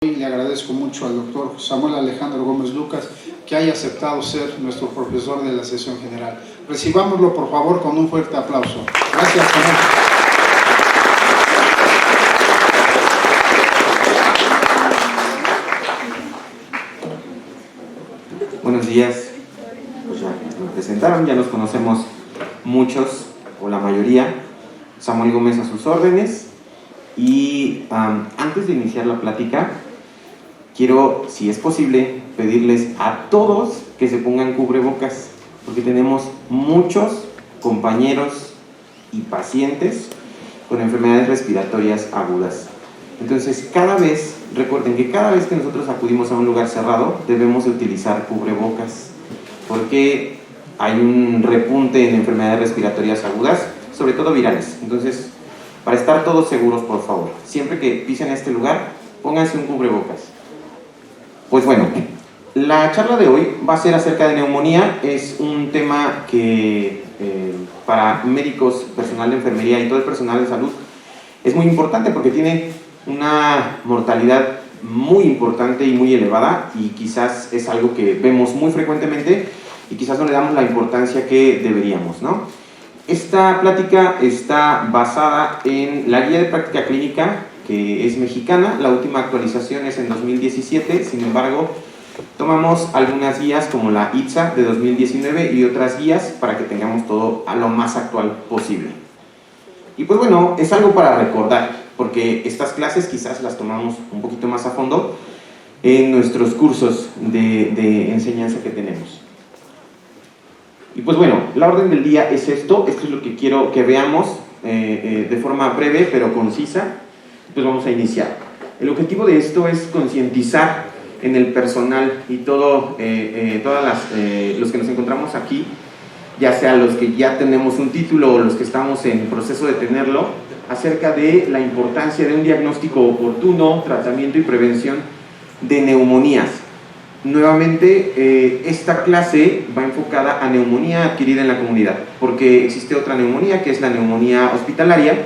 Le agradezco mucho al doctor Samuel Alejandro Gómez Lucas que haya aceptado ser nuestro profesor de la sesión general. Recibámoslo por favor con un fuerte aplauso. Gracias, Samuel. Buenos días. Pues ya nos presentaron, ya nos conocemos muchos o la mayoría. Samuel Gómez a sus órdenes. Y antes de iniciar la plática, quiero, si es posible, pedirles a todos que se pongan cubrebocas, porque tenemos muchos compañeros y pacientes con enfermedades respiratorias agudas. Entonces, recuerden que cada vez que nosotros acudimos a un lugar cerrado, debemos de utilizar cubrebocas, porque hay un repunte en enfermedades respiratorias agudas, sobre todo virales. Entonces, para estar todos seguros, por favor, siempre que pisen este lugar, pónganse un cubrebocas. Pues bueno, la charla de hoy va a ser acerca de neumonía. Es un tema que para médicos, personal de enfermería y todo el personal de salud es muy importante porque tiene una mortalidad muy importante y muy elevada, y quizás es algo que vemos muy frecuentemente y quizás no le damos la importancia que deberíamos, ¿no? Esta plática está basada en la guía de práctica clínica, que es mexicana. La última actualización es en 2017, sin embargo, tomamos algunas guías como la ITSA de 2019 y otras guías para que tengamos todo a lo más actual posible. Y pues bueno, es algo para recordar, porque estas clases quizás las tomamos un poquito más a fondo en nuestros cursos de enseñanza que tenemos. Y pues bueno, la orden del día es esto es lo que quiero que veamos de forma breve pero concisa. Pues vamos a iniciar. El objetivo de esto es concientizar en el personal y todos los que nos encontramos aquí, ya sea los que ya tenemos un título o los que estamos en proceso de tenerlo, acerca de la importancia de un diagnóstico oportuno, tratamiento y prevención de neumonías. Nuevamente, esta clase va enfocada a neumonía adquirida en la comunidad, porque existe otra neumonía, que es la neumonía hospitalaria,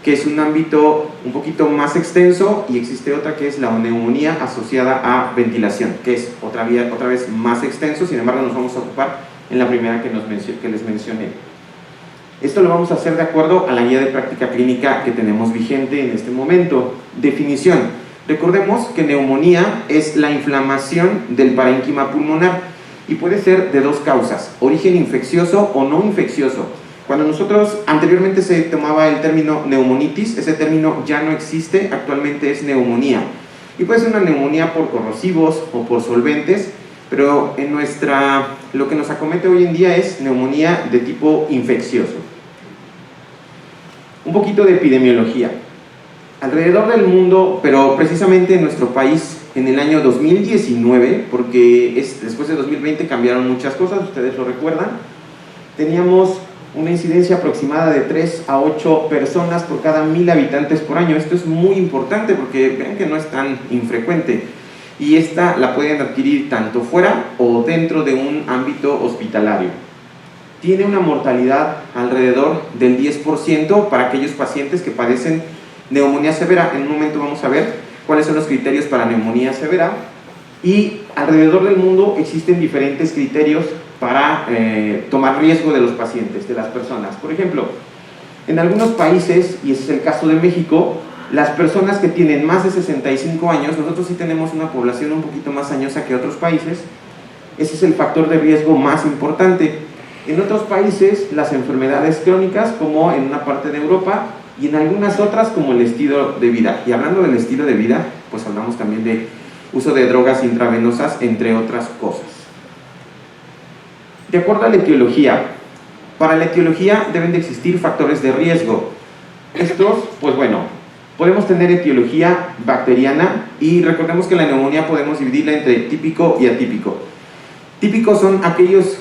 que es un ámbito un poquito más extenso, y existe otra que es la neumonía asociada a ventilación, que es otra vez más extenso. Sin embargo, nos vamos a ocupar en la primera que les mencioné. Esto lo vamos a hacer de acuerdo a la guía de práctica clínica que tenemos vigente en este momento. Definición. Recordemos que neumonía es la inflamación del parénquima pulmonar y puede ser de dos causas: origen infeccioso o no infeccioso. Cuando nosotros anteriormente se tomaba el término neumonitis, ese término ya no existe, actualmente es neumonía. Y puede ser una neumonía por corrosivos o por solventes, pero lo que nos acomete hoy en día es neumonía de tipo infeccioso. Un poquito de epidemiología. Alrededor del mundo, pero precisamente en nuestro país, en el año 2019, porque después de 2020 cambiaron muchas cosas, ustedes lo recuerdan, teníamos una incidencia aproximada de 3 a 8 personas por cada 1000 habitantes por año. Esto es muy importante porque vean que no es tan infrecuente, y esta la pueden adquirir tanto fuera o dentro de un ámbito hospitalario. Tiene una mortalidad alrededor del 10% para aquellos pacientes que padecen neumonía severa. En un momento vamos a ver cuáles son los criterios para neumonía severa, y alrededor del mundo existen diferentes criterios para tomar riesgo de los pacientes, de las personas. Por ejemplo, en algunos países, y ese es el caso de México, las personas que tienen más de 65 años, nosotros sí tenemos una población un poquito más añosa que otros países, ese es el factor de riesgo más importante. En otros países, las enfermedades crónicas, como en una parte de Europa, y en algunas otras como el estilo de vida. Y hablando del estilo de vida, pues hablamos también de uso de drogas intravenosas, entre otras cosas. De acuerdo a la etiología, para la etiología deben de existir factores de riesgo. Estos, pues bueno, podemos tener etiología bacteriana, y recordemos que la neumonía podemos dividirla entre típico y atípico. Típicos son aquellos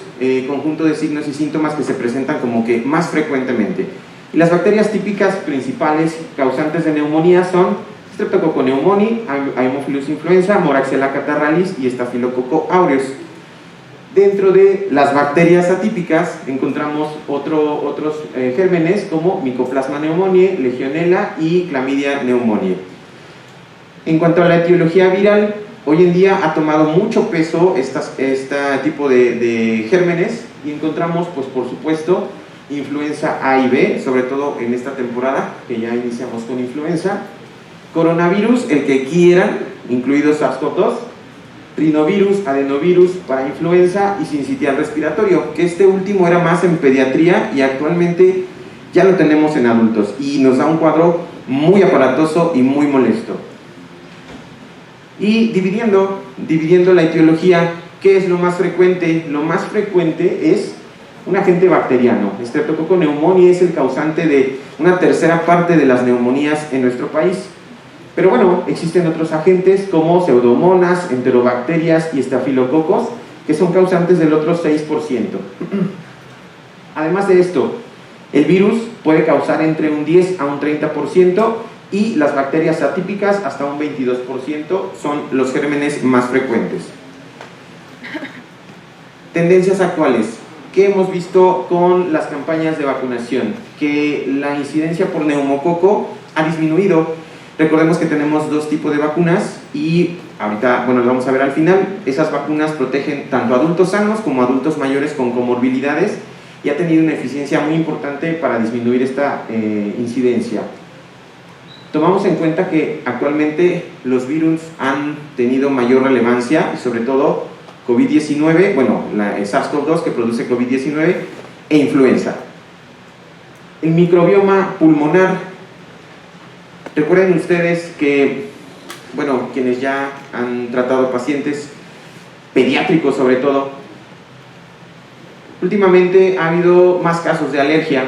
conjuntos de signos y síntomas que se presentan como que más frecuentemente. Y las bacterias típicas principales causantes de neumonía son Streptococcus pneumoniae, Haemophilus influenza, Moraxella catarrhalis y Staphylococcus aureus. Dentro de las bacterias atípicas encontramos otros gérmenes como Mycoplasma pneumoniae, Legionella y Chlamydia pneumoniae. En cuanto a la etiología viral, hoy en día ha tomado mucho peso este tipo de gérmenes y encontramos, pues por supuesto, influenza A y B, sobre todo en esta temporada, que ya iniciamos con influenza, coronavirus, el que quieran, incluido SARS-CoV-2, rinovirus, adenovirus para influenza y sincitial respiratorio, que este último era más en pediatría y actualmente ya lo tenemos en adultos y nos da un cuadro muy aparatoso y muy molesto. Y dividiendo la etiología, ¿qué es lo más frecuente? Lo más frecuente es un agente bacteriano. Streptococcus pneumoniae es el causante de una tercera parte de las neumonías en nuestro país. Pero bueno, existen otros agentes como pseudomonas, enterobacterias y estafilococos, que son causantes del otro 6%. Además de esto, el virus puede causar entre un 10 a un 30% y las bacterias atípicas hasta un 22% son los gérmenes más frecuentes. Tendencias actuales. ¿Qué hemos visto con las campañas de vacunación? Que la incidencia por neumococo ha disminuido. Recordemos que tenemos dos tipos de vacunas y ahorita, bueno, lo vamos a ver al final. Esas vacunas protegen tanto a adultos sanos como a adultos mayores con comorbilidades y ha tenido una eficiencia muy importante para disminuir esta incidencia. Tomamos en cuenta que actualmente los virus han tenido mayor relevancia, sobre todo COVID-19, bueno, el SARS-CoV-2 que produce COVID-19 e influenza. El microbioma pulmonar. Recuerden ustedes que, bueno, quienes ya han tratado pacientes pediátricos sobre todo, últimamente ha habido más casos de alergia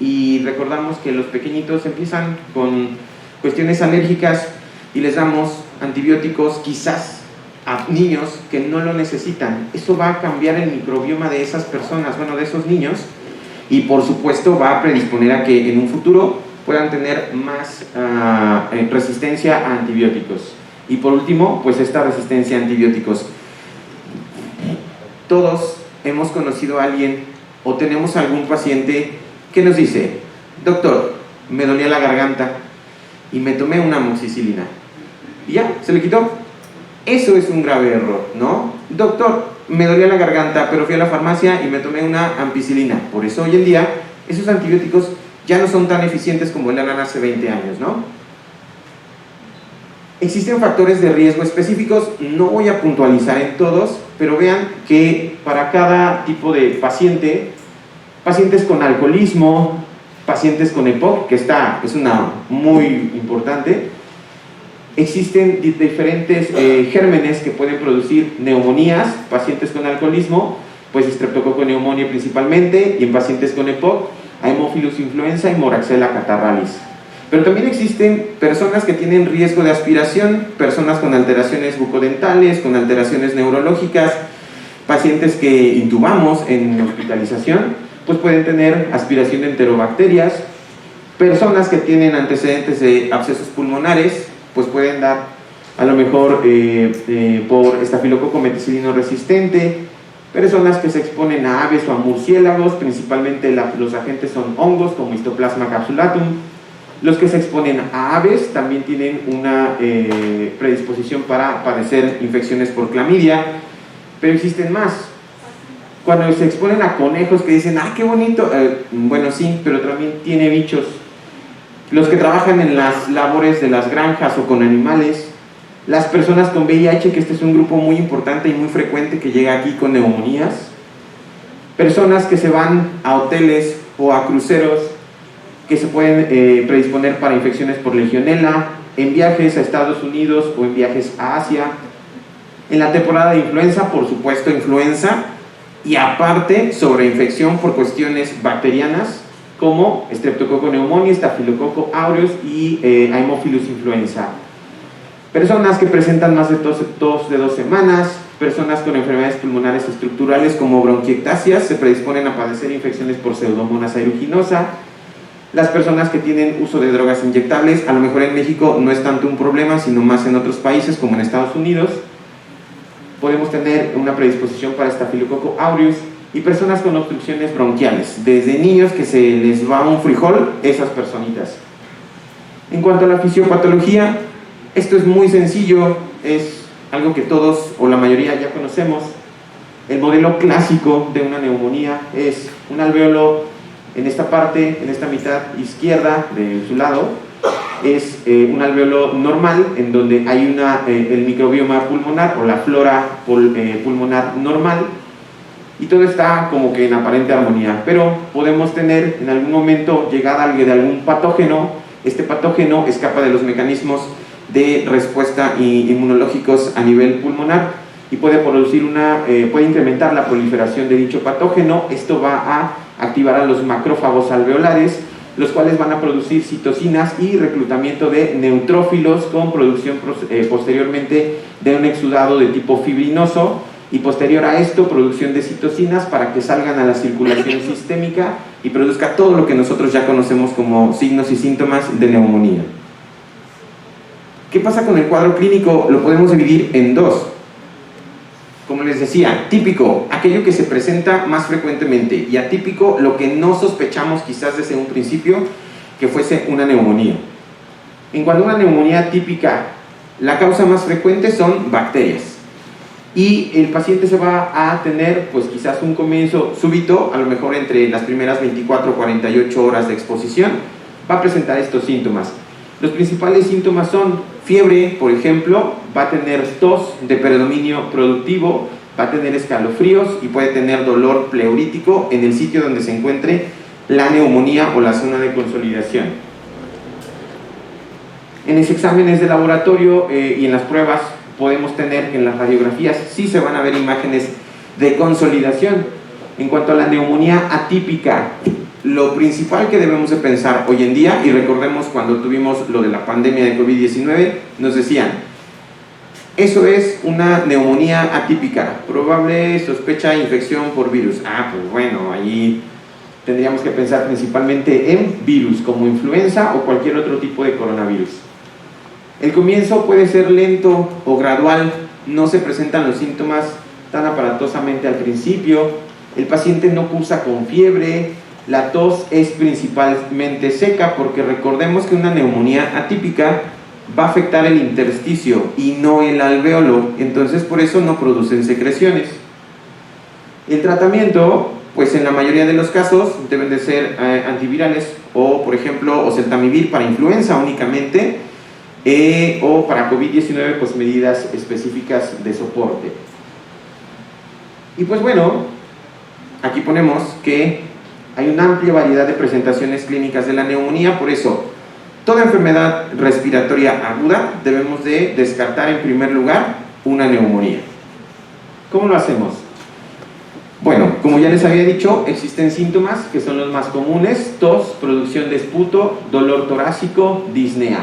y recordamos que los pequeñitos empiezan con cuestiones alérgicas y les damos antibióticos quizás a niños que no lo necesitan. Eso va a cambiar el microbioma de esas personas, bueno, de esos niños, y por supuesto va a predisponer a que en un futuro puedan tener más resistencia a antibióticos. Y por último, pues esta resistencia a antibióticos. Todos hemos conocido a alguien o tenemos algún paciente que nos dice: doctor, me dolía la garganta y me tomé una amoxicilina. Y ya, se le quitó. Eso es un grave error, ¿no? Doctor, me dolía la garganta, pero fui a la farmacia y me tomé una ampicilina. Por eso hoy en día esos antibióticos ya no son tan eficientes como eran hace 20 años, ¿no? Existen factores de riesgo específicos, no voy a puntualizar en todos, pero vean que para cada tipo de paciente, pacientes con alcoholismo, pacientes con EPOC, que es una muy importante, existen diferentes gérmenes que pueden producir neumonías. Pacientes con alcoholismo, pues Streptococcus pneumoniae principalmente, y en pacientes con EPOC, Haemophilus influenza y Moraxella catarrhalis. Pero también existen personas que tienen riesgo de aspiración, personas con alteraciones bucodentales, con alteraciones neurológicas, pacientes que intubamos en hospitalización, pues pueden tener aspiración de enterobacterias, personas que tienen antecedentes de abscesos pulmonares, pues pueden dar a lo mejor por estafilococo meticilino resistente, personas que se exponen a aves o a murciélagos, principalmente los agentes son hongos como Histoplasma capsulatum. Los que se exponen a aves también tienen una predisposición para padecer infecciones por clamidia, pero existen más. Cuando se exponen a conejos que dicen, ¡ah, qué bonito! Bueno, sí, pero también tiene bichos. Los que trabajan en las labores de las granjas o con animales, las personas con VIH, que este es un grupo muy importante y muy frecuente que llega aquí con neumonías, personas que se van a hoteles o a cruceros que se pueden predisponer para infecciones por legionela, en viajes a Estados Unidos o en viajes a Asia, en la temporada de influenza, por supuesto influenza, y aparte sobreinfección por cuestiones bacterianas como Streptococcus pneumoniae, Staphylococcus aureus y Haemophilus influenza. Personas que presentan más de tos de 2 semanas, personas con enfermedades pulmonares estructurales como bronquiectasias se predisponen a padecer infecciones por Pseudomonas aeruginosa. Las personas que tienen uso de drogas inyectables, a lo mejor en México no es tanto un problema, sino más en otros países como en Estados Unidos, podemos tener una predisposición para Staphylococcus aureus. Y personas con obstrucciones bronquiales, desde niños que se les va un frijol, esas personitas. En cuanto a la fisiopatología, Esto es muy sencillo, es algo que todos o la mayoría ya conocemos. El modelo clásico de una neumonía es un alvéolo en esta parte, en esta mitad izquierda de su lado, es un alvéolo normal en donde hay el microbioma pulmonar o la flora pulmonar normal, y todo está como que en aparente armonía, pero podemos tener en algún momento llegada de algún patógeno. Este patógeno escapa de los mecanismos de respuesta inmunológicos a nivel pulmonar y puede incrementar la proliferación de dicho patógeno. Esto va a activar a los macrófagos alveolares, los cuales van a producir citocinas y reclutamiento de neutrófilos con producción posteriormente de un exudado de tipo fibrinoso, y posterior a esto producción de citocinas para que salgan a la circulación sistémica y produzca todo lo que nosotros ya conocemos como signos y síntomas de neumonía. ¿Qué pasa con el cuadro clínico? Lo podemos dividir en dos. Como les decía, típico, aquello que se presenta más frecuentemente, y atípico, lo que no sospechamos quizás desde un principio que fuese una neumonía. En cuanto a una neumonía típica, la causa más frecuente son bacterias, y el paciente se va a tener pues quizás un comienzo súbito, a lo mejor entre las primeras 24 o 48 horas de exposición, va a presentar estos síntomas. Los principales síntomas son fiebre, por ejemplo, va a tener tos de predominio productivo, va a tener escalofríos y puede tener dolor pleurítico en el sitio donde se encuentre la neumonía o la zona de consolidación. En los exámenes de laboratorio y en las pruebas podemos tener, en las radiografías sí se van a ver imágenes de consolidación. En cuanto a la neumonía atípica, lo principal que debemos de pensar hoy en día, y recordemos cuando tuvimos lo de la pandemia de COVID-19, nos decían, eso es una neumonía atípica, probable sospecha de infección por virus. Pues bueno, ahí tendríamos que pensar principalmente en virus, como influenza o cualquier otro tipo de coronavirus. El comienzo puede ser lento o gradual, no se presentan los síntomas tan aparatosamente al principio, el paciente no cursa con fiebre, la tos es principalmente seca, porque recordemos que una neumonía atípica va a afectar el intersticio y no el alvéolo, entonces por eso no producen secreciones. El tratamiento, pues en la mayoría de los casos deben de ser antivirales, o por ejemplo oseltamivir para influenza únicamente, o para COVID-19 pues medidas específicas de soporte. Y pues bueno, aquí ponemos que hay una amplia variedad de presentaciones clínicas de la neumonía, por eso toda enfermedad respiratoria aguda debemos de descartar en primer lugar una neumonía. ¿Cómo lo hacemos? Bueno, como ya les había dicho, existen síntomas que son los más comunes: tos, producción de esputo, dolor torácico, disnea.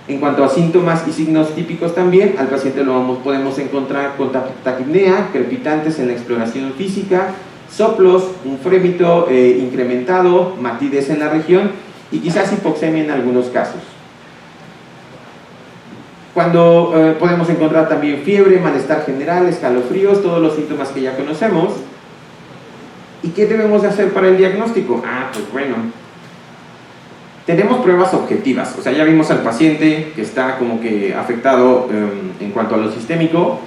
En cuanto a síntomas y signos típicos también, al paciente podemos encontrar con taquipnea, crepitantes en la exploración física, soplos, un frémito incrementado, matidez en la región y quizás hipoxemia en algunos casos. Cuando podemos encontrar también fiebre, malestar general, escalofríos, todos los síntomas que ya conocemos. ¿Y qué debemos de hacer para el diagnóstico? Pues bueno, tenemos pruebas objetivas, o sea, ya vimos al paciente que está como que afectado en cuanto a lo sistémico.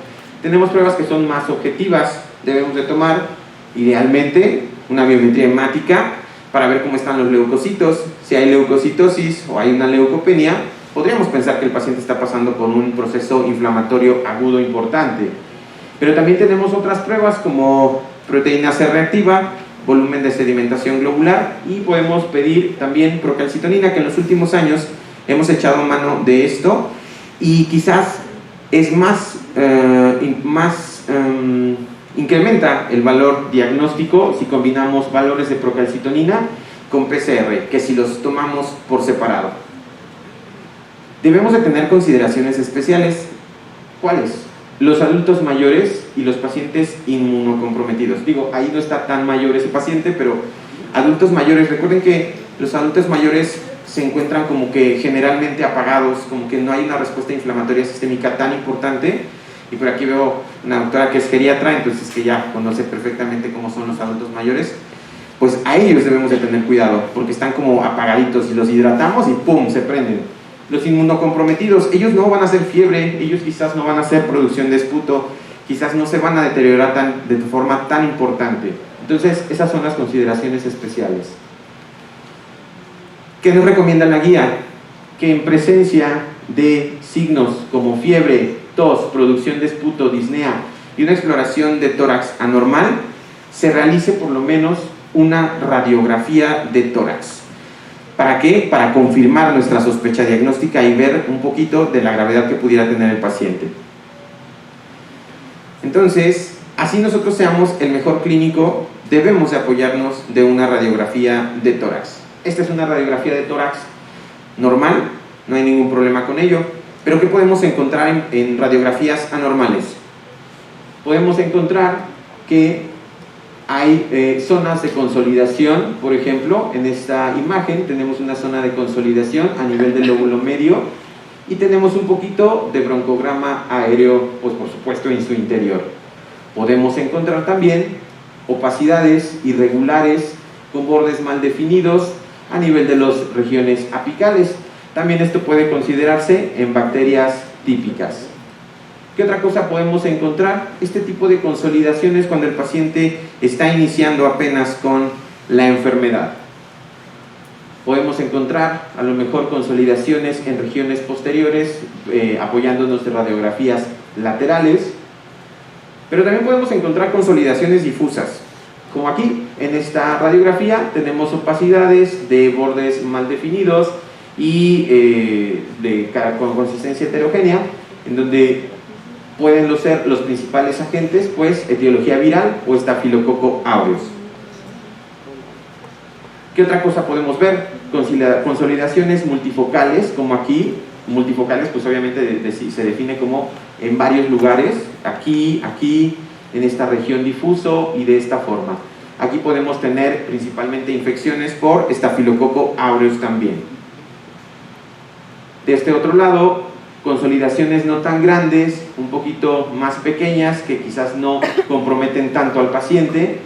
Tenemos pruebas que son más objetivas, debemos de tomar idealmente una biometría hemática para ver cómo están los leucocitos. Si hay leucocitosis o hay una leucopenia, podríamos pensar que el paciente está pasando por un proceso inflamatorio agudo importante. Pero también tenemos otras pruebas como proteína C reactiva, volumen de sedimentación globular, y podemos pedir también procalcitonina, que en los últimos años hemos echado mano de esto y quizás es incrementa el valor diagnóstico si combinamos valores de procalcitonina con PCR, que si los tomamos por separado. Debemos de tener consideraciones especiales. ¿Cuáles? Los adultos mayores y los pacientes inmunocomprometidos. Digo, ahí no está tan mayor ese paciente, pero adultos mayores, recuerden que los adultos mayores se encuentran como que generalmente apagados, como que no hay una respuesta inflamatoria sistémica tan importante. Y por aquí veo una doctora que es geriatra, entonces que ya conoce perfectamente cómo son los adultos mayores. Pues a ellos debemos de tener cuidado, porque están como apagaditos y los hidratamos y ¡pum!, se prenden. Los inmunocomprometidos, ellos no van a hacer fiebre, ellos quizás no van a hacer producción de esputo, quizás no se van a deteriorar de forma tan importante. Entonces, esas son las consideraciones especiales. ¿Qué nos recomienda la guía? Que en presencia de signos como fiebre, tos, producción de esputo, disnea y una exploración de tórax anormal, se realice por lo menos una radiografía de tórax. ¿Para qué? Para confirmar nuestra sospecha diagnóstica y ver un poquito de la gravedad que pudiera tener el paciente. Entonces, así nosotros seamos el mejor clínico, debemos de apoyarnos de una radiografía de tórax. Esta es una radiografía de tórax normal, no hay ningún problema con ello, pero ¿qué podemos encontrar en radiografías anormales? Podemos encontrar que hay zonas de consolidación. Por ejemplo, en esta imagen tenemos una zona de consolidación a nivel del lóbulo medio y tenemos un poquito de broncograma aéreo, pues por supuesto en su interior. Podemos encontrar también opacidades irregulares con bordes mal definidos a nivel de las regiones apicales. También esto puede considerarse en bacterias típicas. ¿Qué otra cosa podemos encontrar? Este tipo de consolidaciones cuando el paciente está iniciando apenas con la enfermedad. Podemos encontrar a lo mejor consolidaciones en regiones posteriores, apoyándonos de radiografías laterales, pero también podemos encontrar consolidaciones difusas, como aquí en esta radiografía tenemos opacidades de bordes mal definidos y con consistencia heterogénea, en donde pueden ser los principales agentes, pues etiología viral o estafilococo aureus. ¿Qué otra cosa podemos ver? Consolidaciones multifocales, como aquí. Multifocales, pues obviamente se define como en varios lugares, aquí, aquí, en esta región difuso y de esta forma. Aquí podemos tener principalmente infecciones por estafilococo aureus también. De este otro lado, consolidaciones no tan grandes, un poquito más pequeñas, que quizás no comprometen tanto al paciente,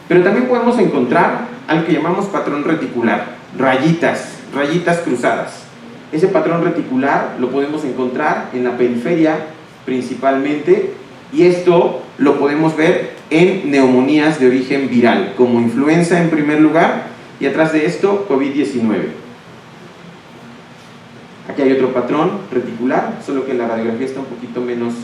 pero también podemos encontrar algo que llamamos patrón reticular, rayitas cruzadas. Ese patrón reticular lo podemos encontrar en la periferia principalmente, y esto lo podemos ver en neumonías de origen viral, como influenza en primer lugar, y atrás de esto COVID-19. Aquí hay otro patrón reticular, solo que la radiografía está un poquito menos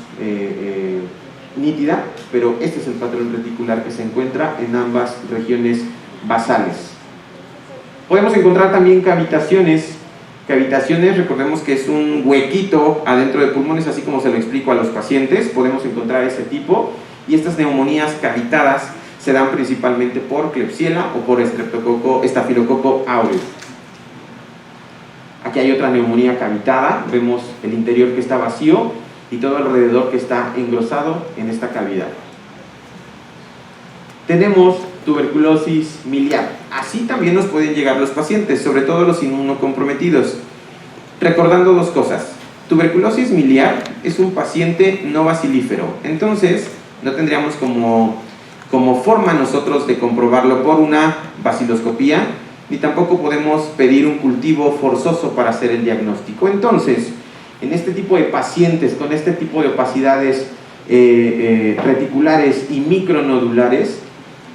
nítida, pero este es el patrón reticular que se encuentra en ambas regiones basales. Podemos encontrar también cavitaciones. Cavitaciones, recordemos que es un huequito adentro de pulmones, así como se lo explico a los pacientes. Podemos encontrar ese tipo, y estas neumonías cavitadas se dan principalmente por Klebsiella o por estafilococo aureus. Aquí hay otra neumonía cavitada, vemos el interior que está vacío y todo alrededor que está engrosado en esta cavidad. Tenemos tuberculosis miliar. Así también nos pueden llegar los pacientes, sobre todo los inmunocomprometidos. Recordando dos cosas: tuberculosis miliar es un paciente no bacilífero, entonces no tendríamos como forma nosotros de comprobarlo por una baciloscopía, ni tampoco podemos pedir un cultivo forzoso para hacer el diagnóstico. Entonces, en este tipo de pacientes con este tipo de opacidades reticulares y micronodulares,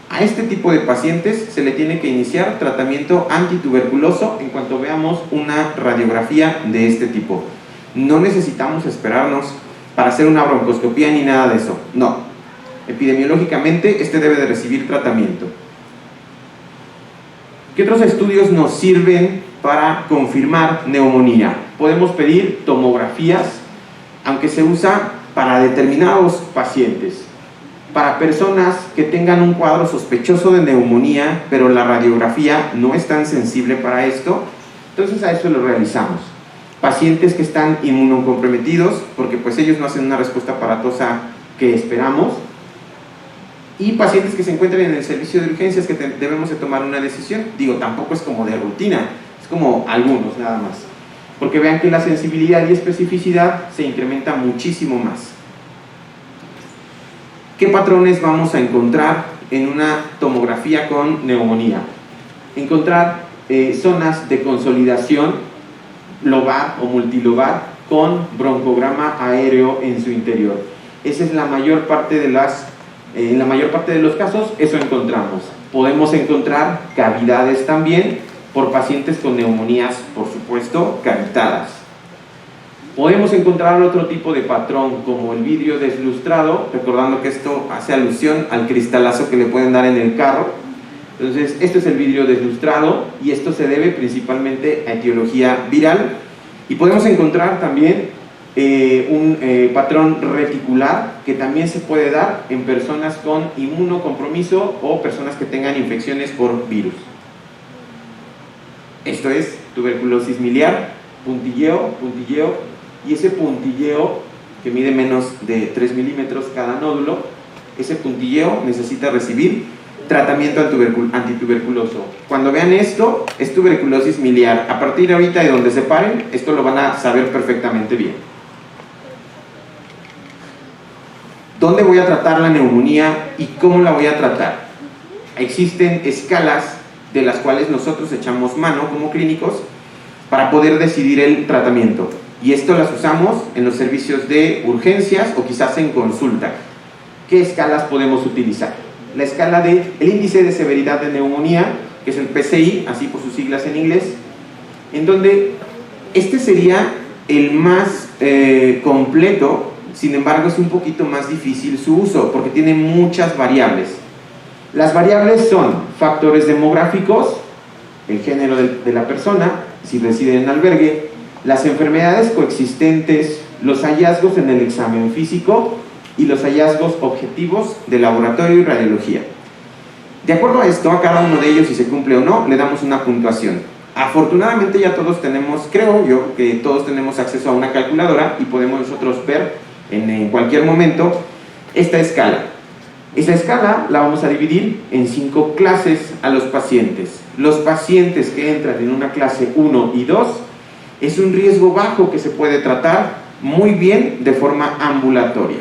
a este tipo de pacientes se le tiene que iniciar tratamiento antituberculoso en cuanto veamos una radiografía de este tipo. No necesitamos esperarnos para hacer una broncoscopía ni nada de eso, no. Epidemiológicamente este debe de recibir tratamiento. ¿Qué otros estudios nos sirven para confirmar neumonía? Podemos pedir tomografías, aunque se usa para determinados pacientes. Para personas que tengan un cuadro sospechoso de neumonía, pero la radiografía no es tan sensible para esto, entonces a eso lo realizamos. Pacientes que están inmunocomprometidos, porque pues ellos no hacen una respuesta aparatosa que esperamos, y pacientes que se encuentran en el servicio de urgencias que debemos de tomar una decisión. Digo, tampoco es como de rutina, es como algunos nada más, porque vean que la sensibilidad y especificidad se incrementa muchísimo más. ¿Qué patrones vamos a encontrar en una tomografía con neumonía? Encontrar zonas de consolidación lobar o multilobar con broncograma aéreo en su interior. Esa es la mayor parte de en la mayor parte de los casos, eso encontramos. Podemos encontrar cavidades también por pacientes con neumonías, por supuesto, cavitadas. Podemos encontrar otro tipo de patrón, como el vidrio deslustrado, recordando que esto hace alusión al cristalazo que le pueden dar en el carro. Entonces, esto es el vidrio deslustrado y esto se debe principalmente a etiología viral. Y podemos encontrar también un patrón reticular que también se puede dar en personas con inmunocompromiso o personas que tengan infecciones por virus. Esto es tuberculosis miliar, puntilleo, y ese puntilleo que mide menos de 3 milímetros cada nódulo, ese puntilleo necesita recibir tratamiento antituberculoso. Cuando vean esto, es tuberculosis miliar. A partir de ahorita, de donde se paren, esto lo van a saber perfectamente bien. ¿Dónde voy a tratar la neumonía y cómo la voy a tratar? Existen escalas de las cuales nosotros echamos mano como clínicos para poder decidir el tratamiento. Y esto las usamos en los servicios de urgencias o quizás en consulta. ¿Qué escalas podemos utilizar? La escala del índice de severidad de neumonía, que es el PCI, así por sus siglas en inglés, en donde este sería el más completo. Sin embargo, es un poquito más difícil su uso porque tiene muchas variables. Las variables son factores demográficos, el género de la persona, si reside en albergue, las enfermedades coexistentes, los hallazgos en el examen físico y los hallazgos objetivos de laboratorio y radiología. De acuerdo a esto, a cada uno de ellos, si se cumple o no, le damos una puntuación. Afortunadamente ya todos tenemos, creo yo, que todos tenemos acceso a una calculadora y podemos nosotros ver en cualquier momento esta escala. Esta escala la vamos a dividir en 5 clases a los pacientes. Los pacientes que entran en una clase 1 y 2 es un riesgo bajo que se puede tratar muy bien de forma ambulatoria.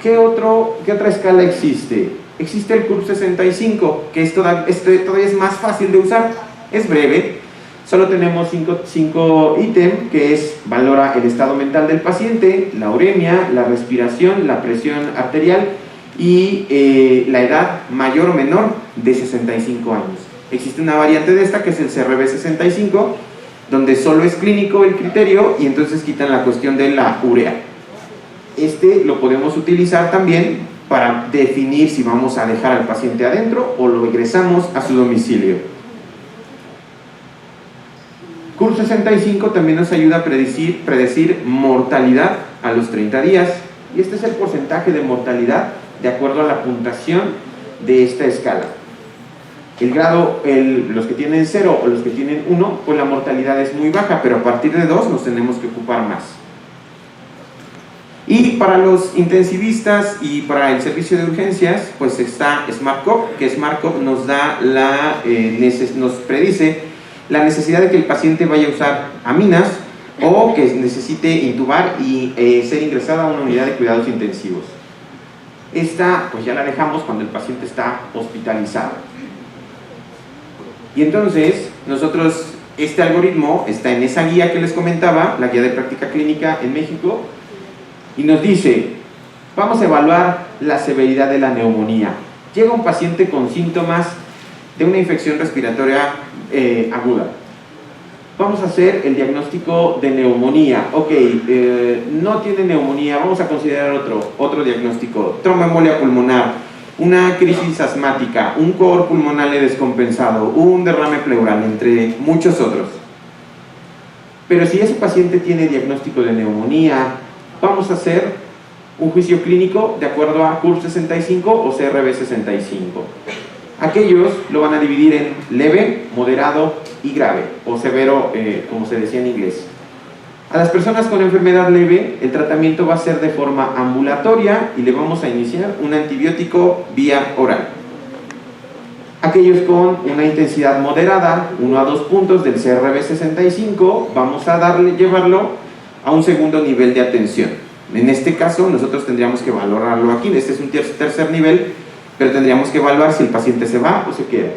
¿Qué otra escala existe? Existe el CURP 65, que todavía es más fácil de usar, es breve. Solo tenemos 5 ítems, que es valora el estado mental del paciente, la uremia, la respiración, la presión arterial y la edad mayor o menor de 65 años. Existe una variante de esta que es el CRB 65, donde solo es clínico el criterio y entonces quitan la cuestión de la urea. Este lo podemos utilizar también para definir si vamos a dejar al paciente adentro o lo ingresamos a su domicilio. CURP 65 también nos ayuda a predecir mortalidad a los 30 días y este es el porcentaje de mortalidad de acuerdo a la puntuación de esta escala. El grado, los que tienen 0 o los que tienen 1, pues la mortalidad es muy baja, pero a partir de 2 nos tenemos que ocupar más. Y para los intensivistas y para el servicio de urgencias, pues está SmartCop, que SmartCop nos da nos predice la necesidad de que el paciente vaya a usar aminas o que necesite intubar y ser ingresado a una unidad de cuidados intensivos. Esta pues ya la dejamos cuando el paciente está hospitalizado. Y entonces nosotros, este algoritmo está en esa guía que les comentaba, la guía de práctica clínica en México, y nos dice, vamos a evaluar la severidad de la neumonía. Llega un paciente con síntomas de una infección respiratoria aguda. Vamos a hacer el diagnóstico de neumonía. Ok, no tiene neumonía, vamos a considerar otro diagnóstico. Tromboembolia pulmonar, una crisis asmática, un cohort pulmonar descompensado, un derrame pleural, entre muchos otros. Pero si ese paciente tiene diagnóstico de neumonía, vamos a hacer un juicio clínico de acuerdo a CURP 65 o CRB 65. Aquellos lo van a dividir en leve, moderado y grave, o severo, como se decía en inglés. A las personas con enfermedad leve, el tratamiento va a ser de forma ambulatoria y le vamos a iniciar un antibiótico vía oral. Aquellos con una intensidad moderada, 1 a 2 puntos del CRB 65, vamos a llevarlo a un segundo nivel de atención. En este caso, nosotros tendríamos que valorarlo aquí. Este es un tercer nivel, pero tendríamos que evaluar si el paciente se va o se queda.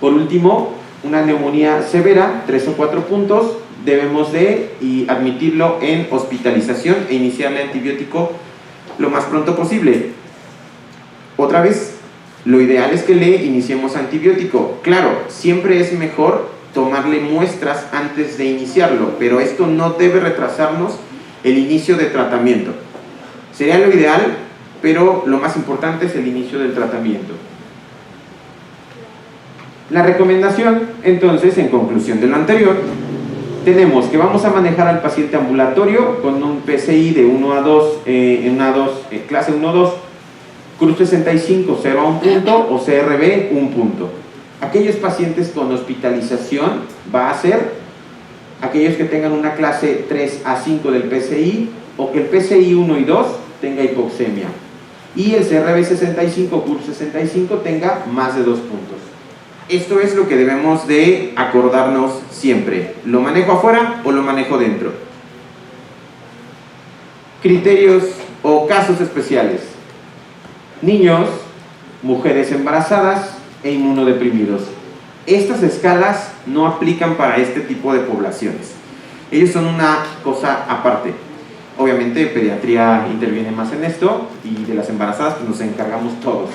Por último, una neumonía severa, 3 o 4 puntos, debemos de admitirlo en hospitalización e iniciarle antibiótico lo más pronto posible. Otra vez, lo ideal es que le iniciemos antibiótico. Claro, siempre es mejor tomarle muestras antes de iniciarlo, pero esto no debe retrasarnos el inicio de tratamiento. Sería lo ideal, pero lo más importante es el inicio del tratamiento. La recomendación, entonces, en conclusión de lo anterior, tenemos que vamos a manejar al paciente ambulatorio con un PCI de 1 a 2, clase 1-2, Cruz 65, 0 a 1 punto o CRB 1 punto. Aquellos pacientes con hospitalización va a ser aquellos que tengan una clase 3 a 5 del PCI o que el PCI 1 y 2 tenga hipoxemia y el CRB 65, Cruz 65 tenga más de 2 puntos. Esto es lo que debemos de acordarnos siempre. ¿Lo manejo afuera o lo manejo dentro? Criterios o casos especiales. Niños, mujeres embarazadas e inmunodeprimidos. Estas escalas no aplican para este tipo de poblaciones. Ellos son una cosa aparte. Obviamente pediatría interviene más en esto y de las embarazadas pues nos encargamos todos.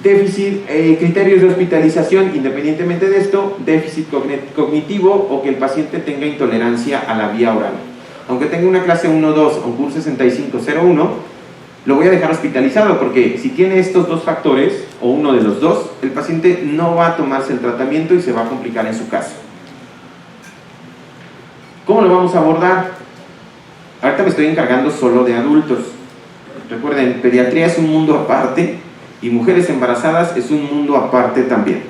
Déficit, criterios de hospitalización, independientemente de esto, déficit cognitivo o que el paciente tenga intolerancia a la vía oral. Aunque tenga una clase 1-2 o un CUR 65-01, lo voy a dejar hospitalizado porque si tiene estos dos factores, o uno de los dos, el paciente no va a tomarse el tratamiento y se va a complicar en su caso. ¿Cómo lo vamos a abordar? Ahorita me estoy encargando solo de adultos. Recuerden, pediatría es un mundo aparte y mujeres embarazadas es un mundo aparte también.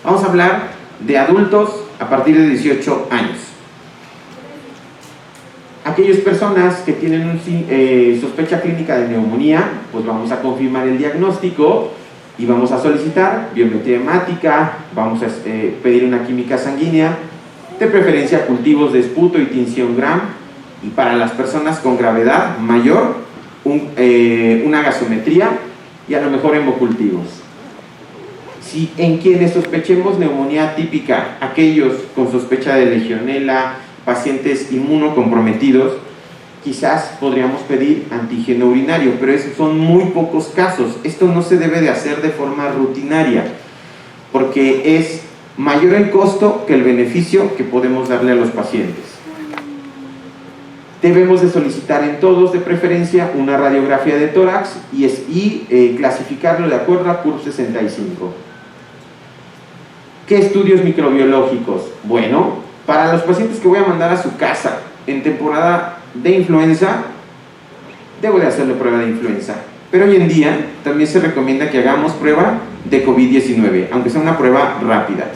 Vamos a hablar de adultos a partir de 18 años. Aquellas personas que tienen sospecha clínica de neumonía, pues vamos a confirmar el diagnóstico y vamos a solicitar biometría hemática, vamos a pedir una química sanguínea, de preferencia cultivos de esputo y tinción Gram, y para las personas con gravedad mayor, una gasometría y a lo mejor hemocultivos. Si en quienes sospechemos neumonía típica, aquellos con sospecha de legionela, pacientes inmunocomprometidos, quizás podríamos pedir antígeno urinario, pero esos son muy pocos casos. Esto no se debe de hacer de forma rutinaria, porque es mayor el costo que el beneficio que podemos darle a los pacientes. Debemos de solicitar en todos, de preferencia, una radiografía de tórax y clasificarlo de acuerdo a CUR 65. ¿Qué estudios microbiológicos? Bueno, para los pacientes que voy a mandar a su casa en temporada de influenza, debo de hacerle prueba de influenza. Pero hoy en día también se recomienda que hagamos prueba de COVID-19, aunque sea una prueba rápida.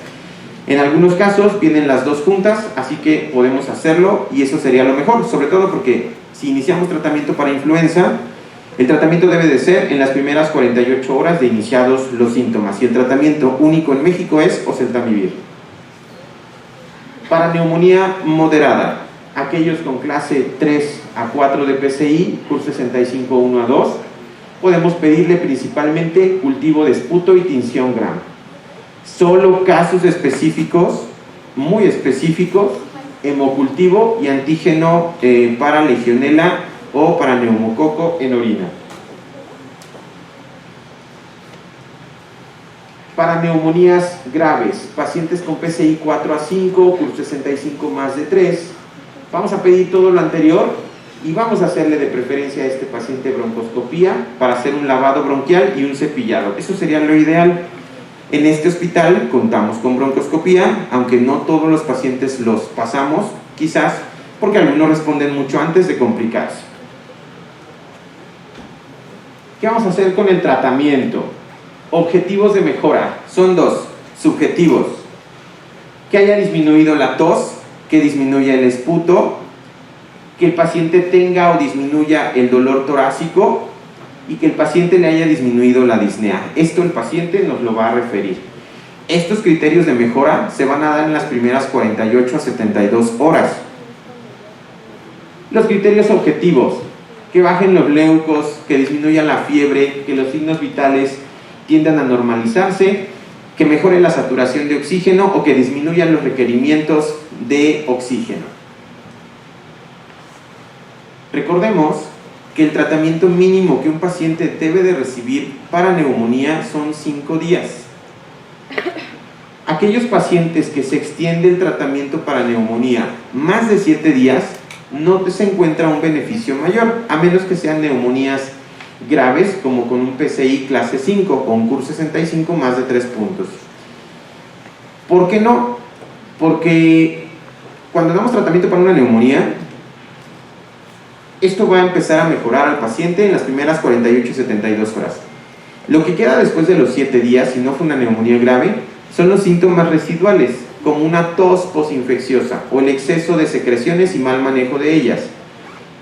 En algunos casos vienen las dos juntas, así que podemos hacerlo y eso sería lo mejor, sobre todo porque si iniciamos tratamiento para influenza, el tratamiento debe de ser en las primeras 48 horas de iniciados los síntomas y el tratamiento único en México es oseltamivir. Para neumonía moderada, aquellos con clase 3 a 4 de PCI, CUR 65 1 a 2, podemos pedirle principalmente cultivo de esputo y tinción Gram. Solo casos específicos, muy específicos, hemocultivo y antígeno para legionela o para neumococo en orina. Para neumonías graves, pacientes con PCI 4 a 5, CUR 65 más de 3, vamos a pedir todo lo anterior y vamos a hacerle de preferencia a este paciente broncoscopía para hacer un lavado bronquial y un cepillado. Eso sería lo ideal. En este hospital contamos con broncoscopía, aunque no todos los pacientes los pasamos, quizás porque algunos responden mucho antes de complicarse. ¿Qué vamos a hacer con el tratamiento? Objetivos de mejora, son dos, subjetivos. Que haya disminuido la tos, que disminuya el esputo, que el paciente tenga o disminuya el dolor torácico y que el paciente le haya disminuido la disnea. Esto el paciente nos lo va a referir. Estos criterios de mejora se van a dar en las primeras 48 a 72 horas. Los criterios objetivos, que bajen los leucos, que disminuya la fiebre, que los signos vitales tiendan a normalizarse, que mejore la saturación de oxígeno o que disminuyan los requerimientos de oxígeno. Recordemos que el tratamiento mínimo que un paciente debe de recibir para neumonía son 5 días. Aquellos pacientes que se extiende el tratamiento para neumonía más de 7 días, no se encuentra un beneficio mayor, a menos que sean neumonías graves, como con un PCI clase 5 o un CUR 65 más de 3 puntos. ¿Por qué no? Porque cuando damos tratamiento para una neumonía, esto va a empezar a mejorar al paciente en las primeras 48 y 72 horas. Lo que queda después de los 7 días, si no fue una neumonía grave, son los síntomas residuales, como una tos posinfecciosa o el exceso de secreciones y mal manejo de ellas.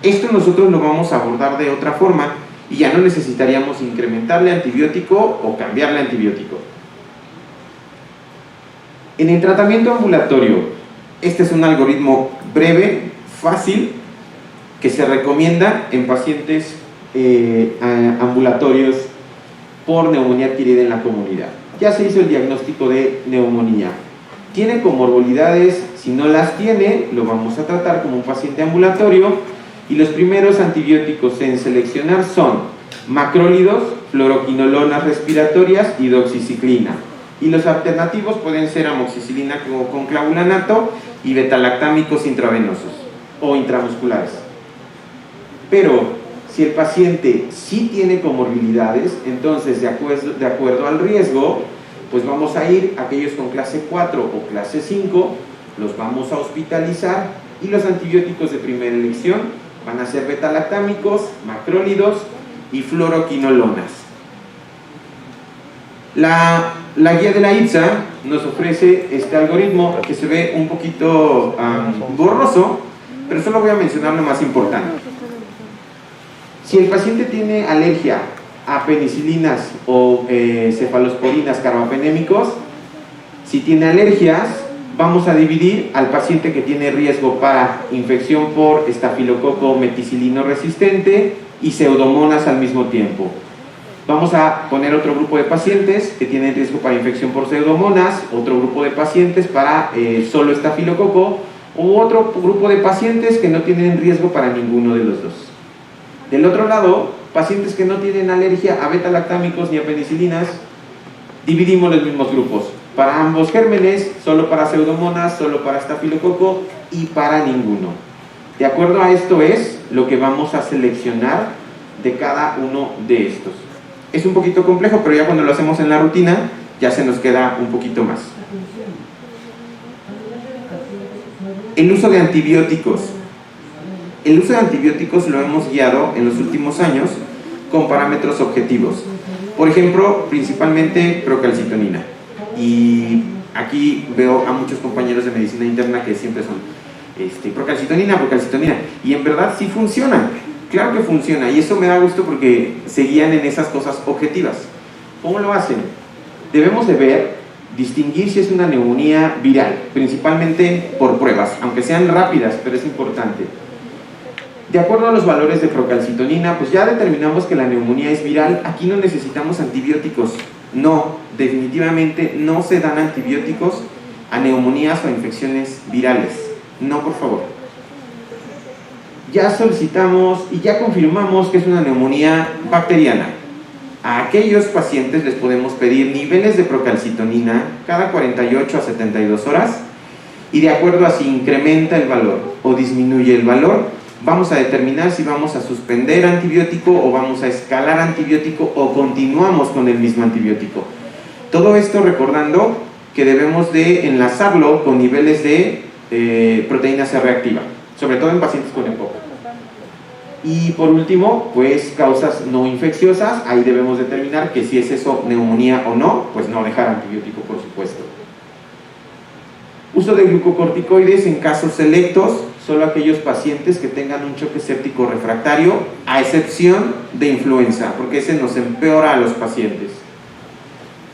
Esto nosotros lo vamos a abordar de otra forma y ya no necesitaríamos incrementarle antibiótico o cambiarle antibiótico. En el tratamiento ambulatorio, este es un algoritmo breve, fácil, que se recomienda en pacientes ambulatorios por neumonía adquirida en la comunidad. Ya se hizo el diagnóstico de neumonía. ¿Tiene comorbilidades? Si no las tiene, lo vamos a tratar como un paciente ambulatorio. Y los primeros antibióticos en seleccionar son macrólidos, fluoroquinolonas respiratorias y doxiciclina. Y los alternativos pueden ser amoxicilina con clavulanato y betalactámicos intravenosos o intramusculares. Pero si el paciente sí tiene comorbilidades, entonces de acuerdo al riesgo, pues vamos a ir a aquellos con clase 4 o clase 5, los vamos a hospitalizar y los antibióticos de primera elección van a ser betalactámicos, macrólidos y fluoroquinolonas. La guía de la IPSA nos ofrece este algoritmo que se ve un poquito borroso, pero solo voy a mencionar lo más importante. Si el paciente tiene alergia a penicilinas o cefalosporinas carbapenémicos, si tiene alergias, vamos a dividir al paciente que tiene riesgo para infección por estafilococo meticilino resistente y pseudomonas al mismo tiempo. Vamos a poner otro grupo de pacientes que tienen riesgo para infección por pseudomonas, otro grupo de pacientes para solo estafilococo, u otro grupo de pacientes que no tienen riesgo para ninguno de los dos. Del otro lado, pacientes que no tienen alergia a betalactámicos ni a penicilinas, dividimos los mismos grupos. Para ambos gérmenes, solo para pseudomonas, solo para estafilococo y para ninguno. De acuerdo a esto es lo que vamos a seleccionar de cada uno de estos. Es un poquito complejo, pero ya cuando lo hacemos en la rutina, ya se nos queda un poquito más. El uso de antibióticos. El uso de antibióticos lo hemos guiado en los últimos años con parámetros objetivos. Por ejemplo, principalmente procalcitonina. Y aquí veo a muchos compañeros de medicina interna que siempre son procalcitonina. Y en verdad sí funciona. Claro que funciona. Y eso me da gusto porque se guían en esas cosas objetivas. ¿Cómo lo hacen? Debemos de ver, distinguir si es una neumonía viral, principalmente por pruebas, aunque sean rápidas, pero es importante. De acuerdo a los valores de procalcitonina, pues ya determinamos que la neumonía es viral. Aquí no necesitamos antibióticos. No, definitivamente no se dan antibióticos a neumonías o a infecciones virales. No, por favor. Ya solicitamos y ya confirmamos que es una neumonía bacteriana. A aquellos pacientes les podemos pedir niveles de procalcitonina cada 48 a 72 horas y de acuerdo a si incrementa el valor o disminuye el valor, vamos a determinar si vamos a suspender antibiótico o vamos a escalar antibiótico o continuamos con el mismo antibiótico. Todo esto recordando que debemos de enlazarlo con niveles de proteína C reactiva, sobre todo en pacientes con EPOC. Y por último, pues causas no infecciosas, ahí debemos determinar que si es eso neumonía o no, pues no dejar antibiótico, por supuesto. Uso de glucocorticoides en casos selectos, solo aquellos pacientes que tengan un choque séptico refractario, a excepción de influenza, porque ese nos empeora a los pacientes.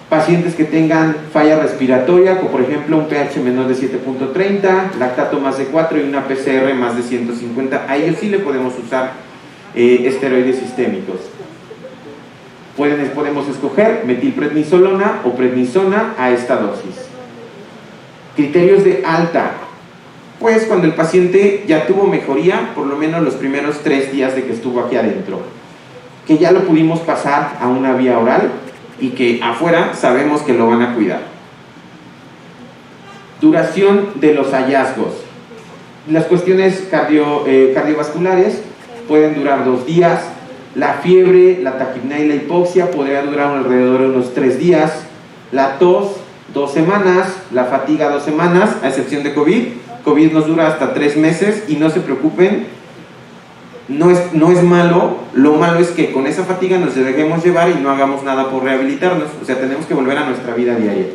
Pacientes que tengan falla respiratoria, como por ejemplo un pH menor de 7.30, lactato más de 4 y una PCR más de 150, a ellos sí le podemos usar esteroides sistémicos. Podemos escoger metilprednisolona o prednisona a esta dosis. Criterios de alta Pues cuando el paciente ya tuvo mejoría, por lo menos los primeros 3 días de que estuvo aquí adentro, que ya lo pudimos pasar a una vía oral y que afuera sabemos que lo van a cuidar. Duración de los hallazgos. Las cuestiones cardiovasculares pueden durar 2 días. La fiebre, la taquipnea y la hipoxia podría durar alrededor de unos 3 días. La tos, 2 semanas. La fatiga, 2 semanas, a excepción de COVID. COVID nos dura hasta 3 meses y no se preocupen, no es malo. Lo malo es que con esa fatiga nos dejemos llevar y no hagamos nada por rehabilitarnos. O sea, tenemos que volver a nuestra vida diaria.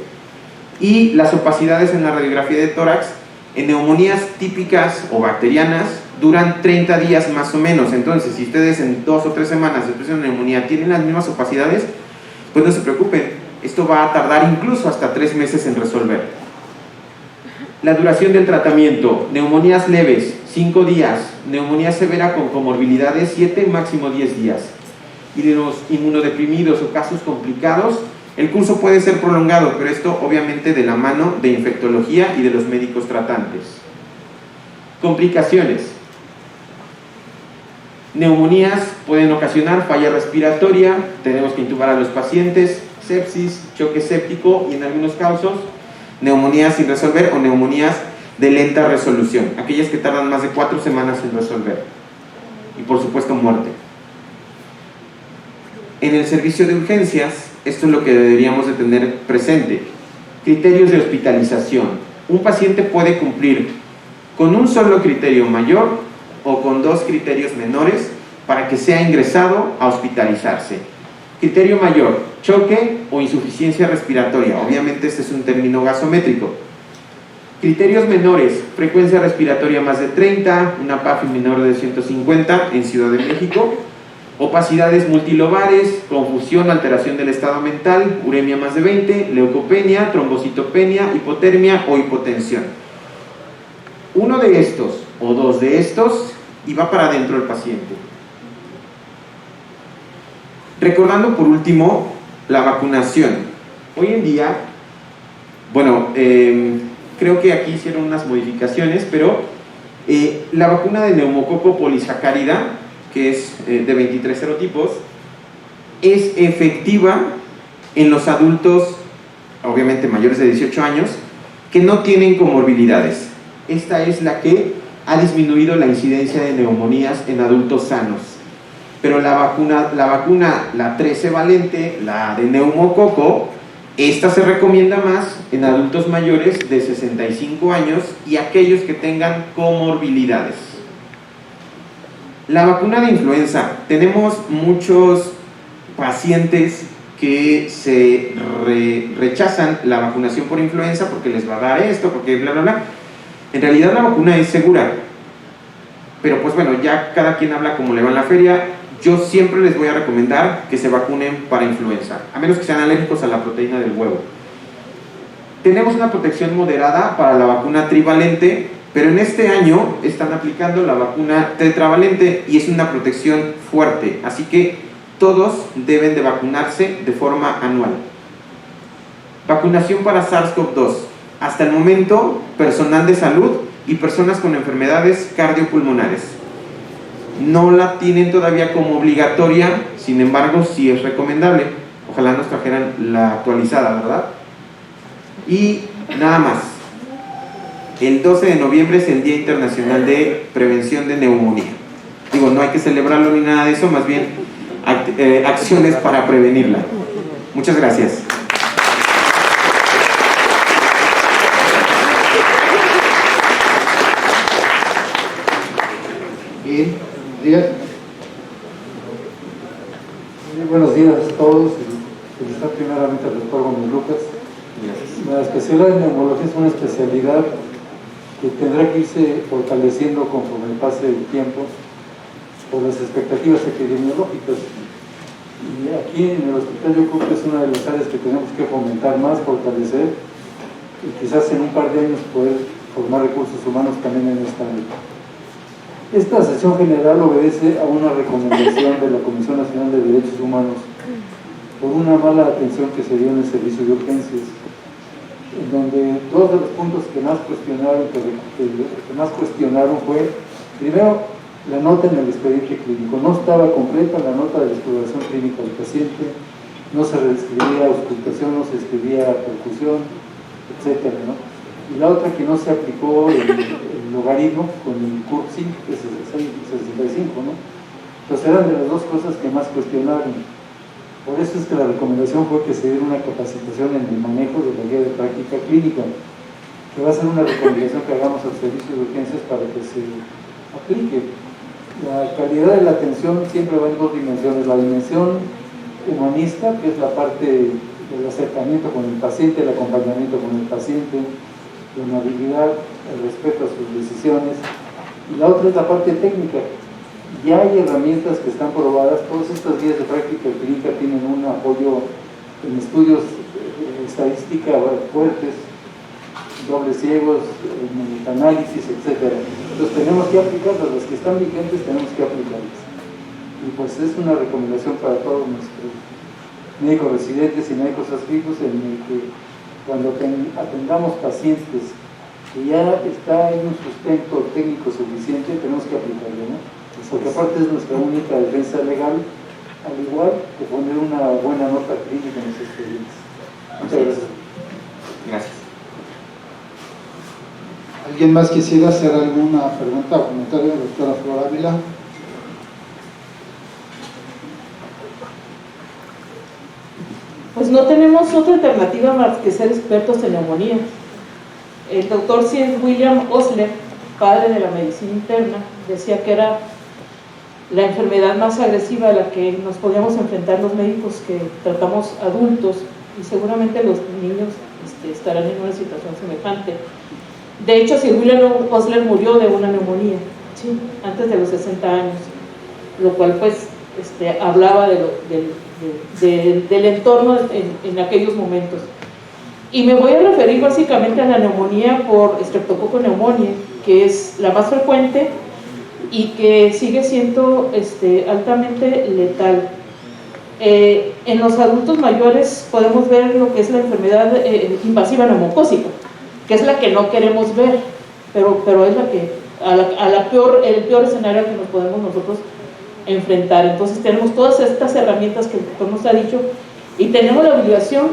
Y las opacidades en la radiografía de tórax, en neumonías típicas o bacterianas, duran 30 días más o menos. Entonces, si ustedes en 2 o 3 semanas después de una neumonía tienen las mismas opacidades, pues no se preocupen, esto va a tardar incluso hasta 3 meses en resolver. La duración del tratamiento: neumonías leves, 5 días, neumonía severa con comorbilidades, 7, máximo 10 días. Y de los inmunodeprimidos o casos complicados, el curso puede ser prolongado, pero esto obviamente de la mano de infectología y de los médicos tratantes. Complicaciones: neumonías pueden ocasionar falla respiratoria, tenemos que intubar a los pacientes, sepsis, choque séptico y en algunos casos neumonías sin resolver o neumonías de lenta resolución, aquellas que tardan más de 4 semanas en resolver, y por supuesto muerte. En el servicio de urgencias, esto es lo que deberíamos de tener presente. Criterios de hospitalización: un paciente puede cumplir con un solo criterio mayor o con 2 criterios menores para que sea ingresado a hospitalizarse. Criterio mayor: choque o insuficiencia respiratoria. Obviamente este es un término gasométrico. Criterios menores: frecuencia respiratoria más de 30, una PAFI menor de 150 en Ciudad de México, opacidades multilobares, confusión, alteración del estado mental, uremia más de 20, leucopenia, trombocitopenia, hipotermia o hipotensión. Uno de estos o 2 de estos y va para adentro el paciente. Recordando por último la vacunación. Hoy en día, bueno, creo que aquí hicieron unas modificaciones, pero la vacuna de neumococo polisacárida, que es de 23 serotipos, es efectiva en los adultos, obviamente mayores de 18 años, que no tienen comorbilidades. Esta es la que ha disminuido la incidencia de neumonías en adultos sanos. Pero la vacuna, la 13 valente, la de neumococo, esta se recomienda más en adultos mayores de 65 años y aquellos que tengan comorbilidades. La vacuna de influenza: tenemos muchos pacientes que se rechazan la vacunación por influenza porque les va a dar esto, porque bla, bla, bla. En realidad la vacuna es segura, pero pues bueno, ya cada quien habla como le va en la feria. Yo siempre les voy a recomendar que se vacunen para influenza, a menos que sean alérgicos a la proteína del huevo. Tenemos una protección moderada para la vacuna trivalente, pero en este año están aplicando la vacuna tetravalente y es una protección fuerte, así que todos deben de vacunarse de forma anual. Vacunación para SARS-CoV-2. Hasta el momento, personal de salud y personas con enfermedades cardiopulmonares. No la tienen todavía como obligatoria, sin embargo sí es recomendable. Ojalá nos trajeran la actualizada, ¿verdad? Y nada más, el 12 de noviembre es el Día Internacional de Prevención de Neumonía. Digo, no hay que celebrarlo ni nada de eso, más bien acciones para prevenirla. Muchas gracias. Bien, días. Buenos días a todos. Felicitar primeramente al doctor Gómez Lucas. La especialidad de neumología es una especialidad que tendrá que irse fortaleciendo conforme pase el tiempo por las expectativas epidemiológicas. Y aquí en el hospital yo creo que es una de las áreas que tenemos que fomentar más, fortalecer y quizás en un par de años poder formar recursos humanos también en esta área. Esta sesión general obedece a una recomendación de la Comisión Nacional de Derechos Humanos por una mala atención que se dio en el servicio de urgencias. en donde dos de los puntos que más cuestionaron, fue, primero, la nota en el expediente clínico. No estaba completa la nota de la exploración clínica del paciente, no se escribía auscultación, no se escribía percusión, etcétera, ¿no? Y la otra, que no se aplicó el logaritmo con el CURP 5, que es el 65, ¿no? Entonces eran de las dos cosas que más cuestionaron. Por eso es que la recomendación fue que se diera una capacitación en el manejo de la guía de práctica clínica, que va a ser una recomendación que hagamos al servicio de urgencias para que se aplique. La calidad de la atención siempre va en dos dimensiones: la dimensión humanista, que es la parte del acercamiento con el paciente, el acompañamiento con el paciente, la amabilidad, el respeto a sus decisiones, y la otra es la parte técnica. Ya hay herramientas que están probadas. Todas estas guías de práctica clínica tienen un apoyo en estudios de estadística fuertes, dobles ciegos, análisis, etc. Entonces tenemos que aplicarlas, las que están vigentes tenemos que aplicarlas. Y pues es una recomendación para todos nuestros médicos residentes y médicos adscritos, en el que cuando atendamos pacientes que ya está en un sustento técnico suficiente, tenemos que aplicarlo, ¿no? Porque aparte es nuestra única defensa legal, al igual que poner una buena nota clínica en los expedientes. Muchas gracias. Gracias. ¿Alguien más quisiera hacer alguna pregunta o comentario, doctora Flor Ávila? Pues no tenemos otra alternativa más que ser expertos en neumonía. El doctor Sir William Osler, padre de la medicina interna, decía que era la enfermedad más agresiva a la que nos podíamos enfrentar los médicos que tratamos adultos, y seguramente los niños estarán en una situación semejante. De hecho, Sir William Osler murió de una neumonía, ¿sí?, antes de los 60 años, lo cual pues hablaba del entorno en aquellos momentos. Y me voy a referir básicamente a la neumonía por Streptococcus pneumoniae, que es la más frecuente y que sigue siendo altamente letal. En los adultos mayores podemos ver lo que es la enfermedad invasiva neumocócica, que es la que no queremos ver, pero es la que el peor escenario que nos podemos nosotros enfrentar. Entonces tenemos todas estas herramientas que el doctor nos ha dicho y tenemos la obligación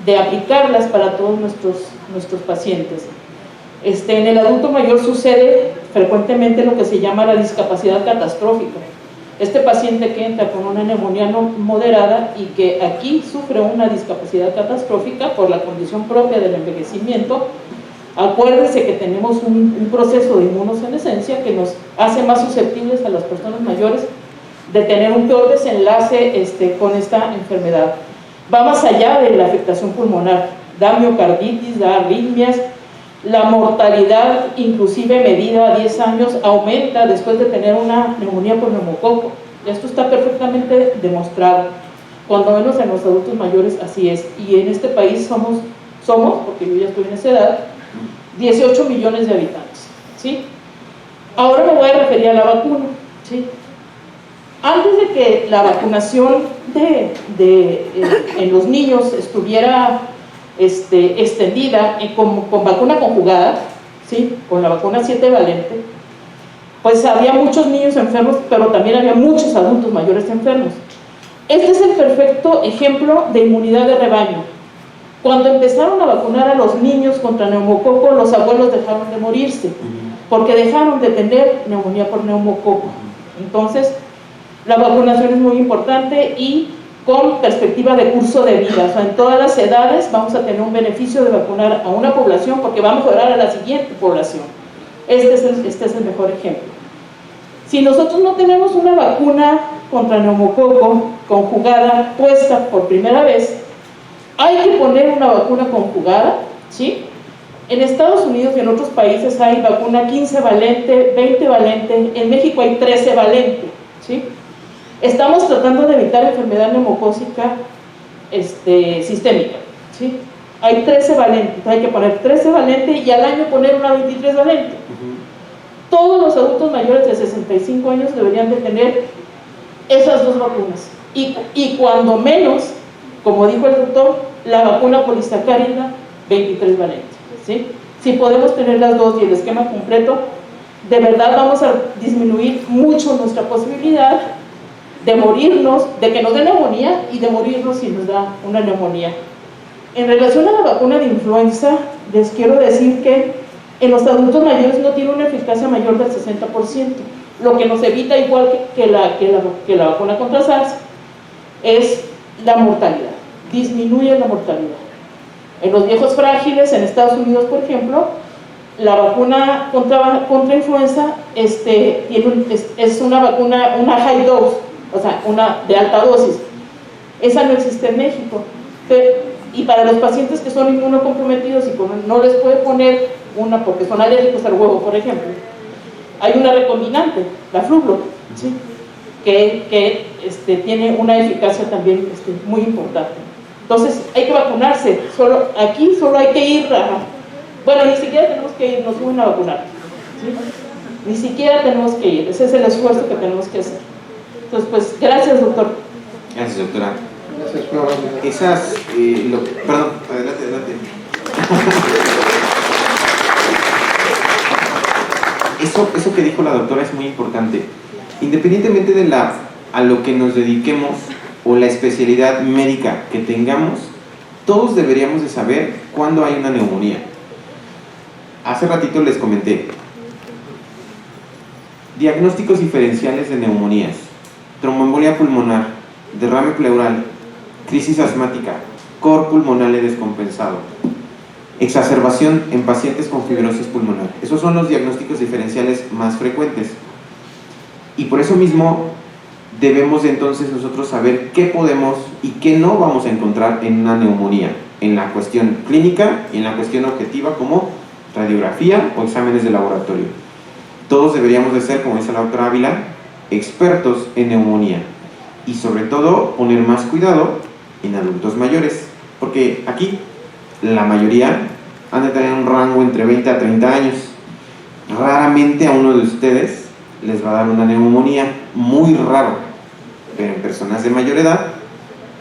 de aplicarlas para todos nuestros pacientes. En el adulto mayor sucede frecuentemente lo que se llama la discapacidad catastrófica. Este paciente que entra con una neumonía no moderada y que aquí sufre una discapacidad catastrófica por la condición propia del envejecimiento. Acuérdense que tenemos un proceso de inmunosenescencia que nos hace más susceptibles a las personas mayores de tener un peor desenlace con esta enfermedad. Va más allá de la afectación pulmonar, da miocarditis, da arritmias. La mortalidad, inclusive medida a 10 años, aumenta después de tener una neumonía por neumococo. Esto está perfectamente demostrado, cuando menos en los adultos mayores así es. Y en este país somos, porque yo ya estoy en esa edad, 18 millones de habitantes, ¿sí? Ahora me voy a referir a la vacuna, ¿sí? Antes de que la vacunación en los niños estuviera extendida con vacuna conjugada, ¿sí?, con la vacuna 7 valente, pues había muchos niños enfermos, pero también había muchos adultos mayores enfermos. Este es el perfecto ejemplo de inmunidad de rebaño. Cuando empezaron a vacunar a los niños contra neumococo, los abuelos dejaron de morirse, porque dejaron de tener neumonía por neumococo. Entonces, la vacunación es muy importante y con perspectiva de curso de vida. O sea, en todas las edades vamos a tener un beneficio de vacunar a una población, porque va a mejorar a la siguiente población. Este es el mejor ejemplo. Si nosotros no tenemos una vacuna contra neumococo conjugada puesta por primera vez, hay que poner una vacuna conjugada, ¿sí? En Estados Unidos y en otros países hay vacuna 15 valente, 20 valente, en México hay 13 valente, ¿sí? Estamos tratando de evitar enfermedad neumocócica sistémica, ¿sí? Hay 13 valentes, hay que poner 13 valente y al año poner una 23 valente. Todos los adultos mayores de 65 años deberían de tener esas dos vacunas. Y cuando menos, como dijo el doctor, la vacuna polisacárida 23-valente, ¿sí? Si podemos tener las dos y el esquema completo, de verdad vamos a disminuir mucho nuestra posibilidad de morirnos, de que nos dé neumonía y de morirnos si nos da una neumonía. En relación a la vacuna de influenza, les quiero decir que en los adultos mayores no tiene una eficacia mayor del 60%. Lo que nos evita, igual que la vacuna contra SARS, es la mortalidad, disminuye la mortalidad. En los viejos frágiles, en Estados Unidos, por ejemplo, la vacuna contra influenza es una vacuna, una high dose, o sea, una de alta dosis. Esa no existe en México. Y para los pacientes que son inmunocomprometidos y no les puede poner una porque son alérgicos al huevo, por ejemplo, hay una recombinante, la Flublok, ¿sí? que tiene una eficacia también muy importante. Entonces hay que vacunarse, aquí solo hay que ir bueno, ni siquiera tenemos que ir, nos suben a vacunar, ¿sí? Ni siquiera tenemos que ir, ese es el esfuerzo que tenemos que hacer. Entonces, pues, gracias, doctor. Gracias, doctora. Gracias, Flora. Perdón, adelante. Eso que dijo la doctora es muy importante. Independientemente de a lo que nos dediquemos o la especialidad médica que tengamos, todos deberíamos de saber cuándo hay una neumonía. Hace ratito les comenté. Diagnósticos diferenciales de neumonías: tromboembolia pulmonar, derrame pleural, crisis asmática, cor pulmonar descompensado, exacerbación en pacientes con fibrosis pulmonar. Esos son los diagnósticos diferenciales más frecuentes. Y por eso mismo debemos entonces nosotros saber qué podemos y qué no vamos a encontrar en una neumonía, en la cuestión clínica y en la cuestión objetiva como radiografía o exámenes de laboratorio. Todos deberíamos de ser, como dice la doctora Ávila, expertos en neumonía y sobre todo poner más cuidado en adultos mayores, porque aquí la mayoría han de tener un rango entre 20 a 30 años. Raramente a uno de ustedes les va a dar una neumonía, muy raro, pero en personas de mayor edad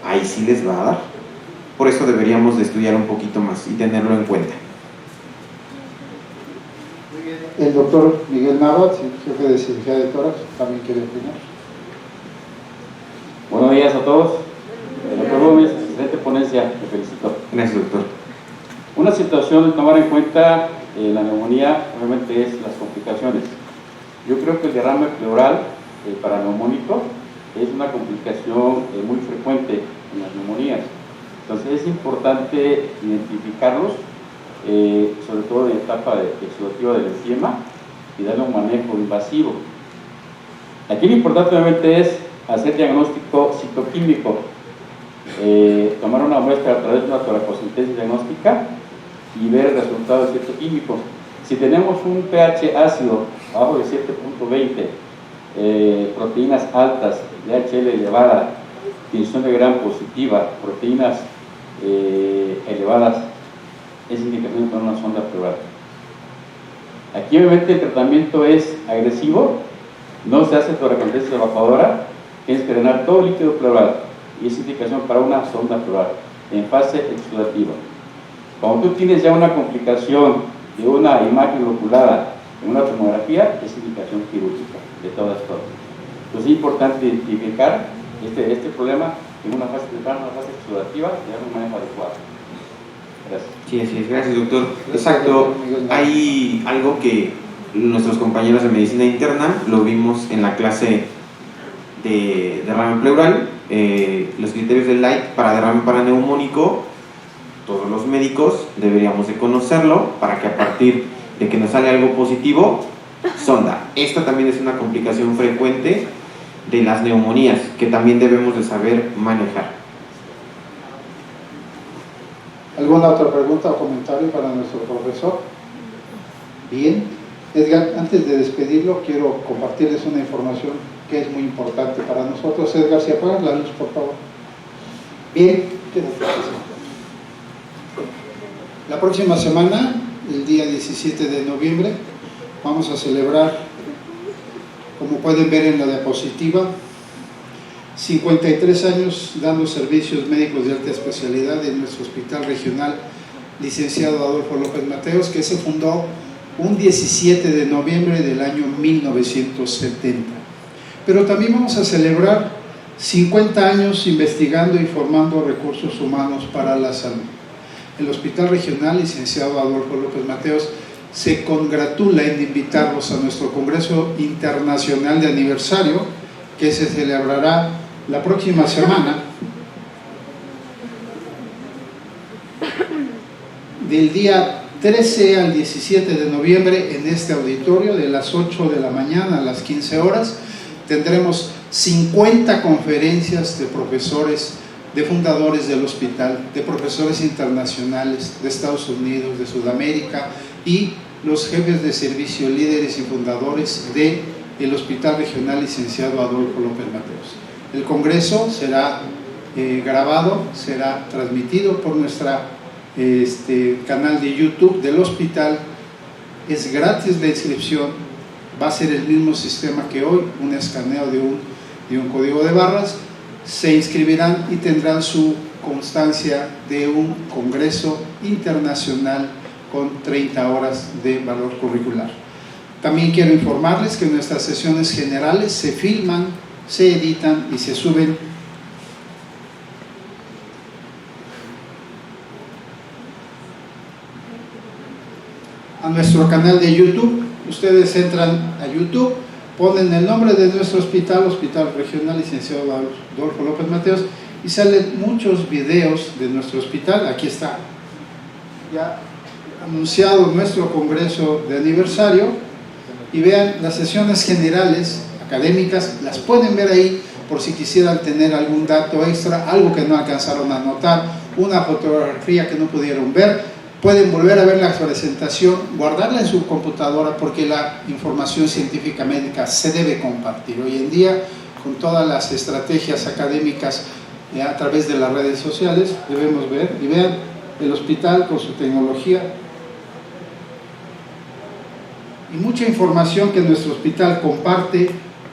ahí sí les va a dar. Por eso deberíamos de estudiar un poquito más y tenerlo en cuenta. El doctor Miguel Nava, jefe de cirugía de tórax, también quiere opinar. Buenos días a todos. Doctor Gómez, excelente ponencia, te felicito. Gracias, doctor. Una situación de tomar en cuenta la neumonía, obviamente, es las complicaciones. Yo creo que el derrame pleural para neumónico es una complicación muy frecuente en las neumonías. Entonces es importante identificarlos, sobre todo en la etapa exudativa del enfisema, y darle un manejo invasivo. Aquí lo importante obviamente es hacer diagnóstico citoquímico, tomar una muestra a través de una toracocentesis diagnóstica y ver el resultado de citoquímicos. Si tenemos un pH ácido abajo de 7.20, proteínas altas, DHL elevada, tinción de Gram positiva, proteínas elevadas, es indicación para una sonda pleural. Aquí obviamente el tratamiento es agresivo, no se hace toracentesis evacuadora, tienes que drenar todo el líquido pleural y es indicación para una sonda pleural en fase exudativa. Cuando tú tienes ya una complicación de una imagen oculada en una tomografía, es indicación quirúrgica de todas formas. Entonces es importante identificar este problema en una fase temprana, una fase exudativa, y dar un manejo adecuado. Gracias. Sí, así es. Gracias, doctor. Exacto. Hay algo que nuestros compañeros de medicina interna lo vimos en la clase de derrame pleural, los criterios del Light para derrame paraneumónico. Todos los médicos deberíamos de conocerlo para que a partir de que nos sale algo positivo, sonda. Esta también es una complicación frecuente de las neumonías que también debemos de saber manejar. ¿Alguna otra pregunta o comentario para nuestro profesor? Bien. Edgar, antes de despedirlo, quiero compartirles una información que es muy importante para nosotros. Edgar, si apagan la luz, por favor. Bien. La próxima semana, el día 17 de noviembre, vamos a celebrar, como pueden ver en la diapositiva, 53 años dando servicios médicos de alta especialidad en nuestro Hospital Regional licenciado Adolfo López Mateos, que se fundó un 17 de noviembre del año 1970. Pero también vamos a celebrar 50 años investigando y formando recursos humanos para la salud. El Hospital Regional licenciado Adolfo López Mateos se congratula en invitarlos a nuestro Congreso Internacional de Aniversario, que se celebrará la próxima semana, del día 13 al 17 de noviembre en este auditorio, de las 8 de la mañana a las 15 horas. Tendremos 50 conferencias de profesores, de fundadores del hospital, de profesores internacionales de Estados Unidos, de Sudamérica, y los jefes de servicio, líderes y fundadores del Hospital Regional licenciado Adolfo López Mateos. El congreso será grabado, será transmitido por nuestra canal de YouTube del hospital. Es gratis la inscripción, va a ser el mismo sistema que hoy, un escaneo de un código de barras. Se inscribirán y tendrán su constancia de un congreso internacional con 30 horas de valor curricular. También quiero informarles que nuestras sesiones generales se filman, se editan y se suben a nuestro canal de YouTube. Ustedes entran a YouTube, ponen el nombre de nuestro hospital, Hospital Regional licenciado Adolfo López Mateos, y salen muchos videos de nuestro hospital. Aquí está ya anunciado nuestro congreso de aniversario, y vean las sesiones generales académicas, las pueden ver ahí por si quisieran tener algún dato extra, algo que no alcanzaron a notar, una fotografía que no pudieron ver. Pueden volver a ver la presentación, guardarla en su computadora, porque la información científica médica se debe compartir. Hoy en día, con todas las estrategias académicas a través de las redes sociales, debemos ver y vean el hospital con su tecnología y mucha información que nuestro hospital comparte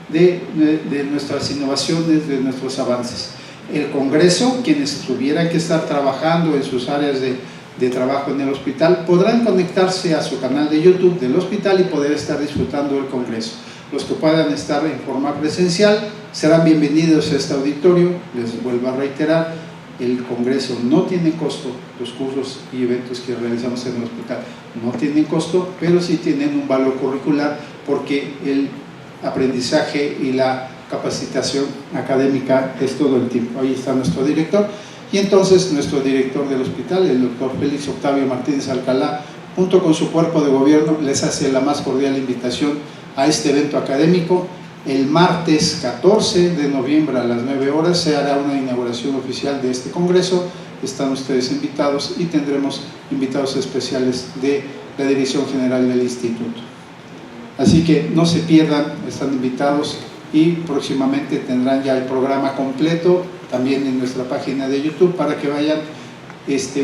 de nuestras innovaciones, de nuestros avances. El congreso, quienes tuvieran que estar trabajando en sus áreas de trabajo en el hospital, podrán conectarse a su canal de YouTube del hospital y poder estar disfrutando del congreso. Los que puedan estar en forma presencial serán bienvenidos a este auditorio. Les vuelvo a reiterar, el congreso no tiene costo, los cursos y eventos que realizamos en el hospital no tienen costo, pero sí tienen un valor curricular, porque el aprendizaje y la capacitación académica es todo el tiempo. Ahí está nuestro director. Y entonces nuestro director del hospital, el doctor Félix Octavio Martínez Alcalá, junto con su cuerpo de gobierno, les hace la más cordial invitación a este evento académico. El martes 14 de noviembre a las 9 horas se hará una inauguración oficial de este congreso. Están ustedes invitados y tendremos invitados especiales de la Dirección General del Instituto. Así que no se pierdan, están invitados, y próximamente tendrán ya el programa completo también en nuestra página de YouTube, para que vayan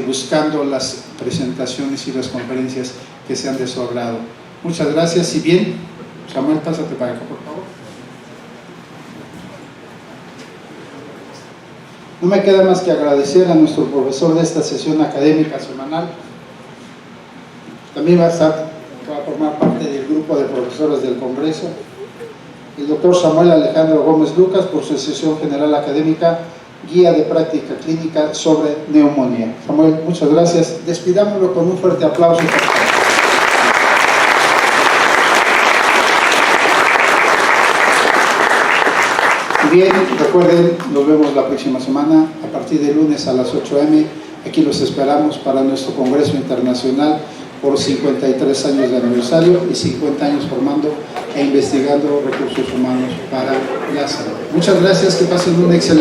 buscando las presentaciones y las conferencias que sean de su agrado. Muchas gracias. Y bien, Samuel, pásate para acá, por favor. No me queda más que agradecer a nuestro profesor de esta sesión académica semanal. También va a formar parte del grupo de profesores del Congreso, el doctor Samuel Alejandro Gómez Lucas, por su sesión general académica, guía de práctica clínica sobre neumonía. Samuel, muchas gracias. Despidámoslo con un fuerte aplauso. Y bien, recuerden, nos vemos la próxima semana a partir de lunes a las 8 am. Aquí los esperamos para nuestro Congreso Internacional por 53 años de aniversario y 50 años formando e investigando recursos humanos para la salud. Muchas gracias, que pasen un excelente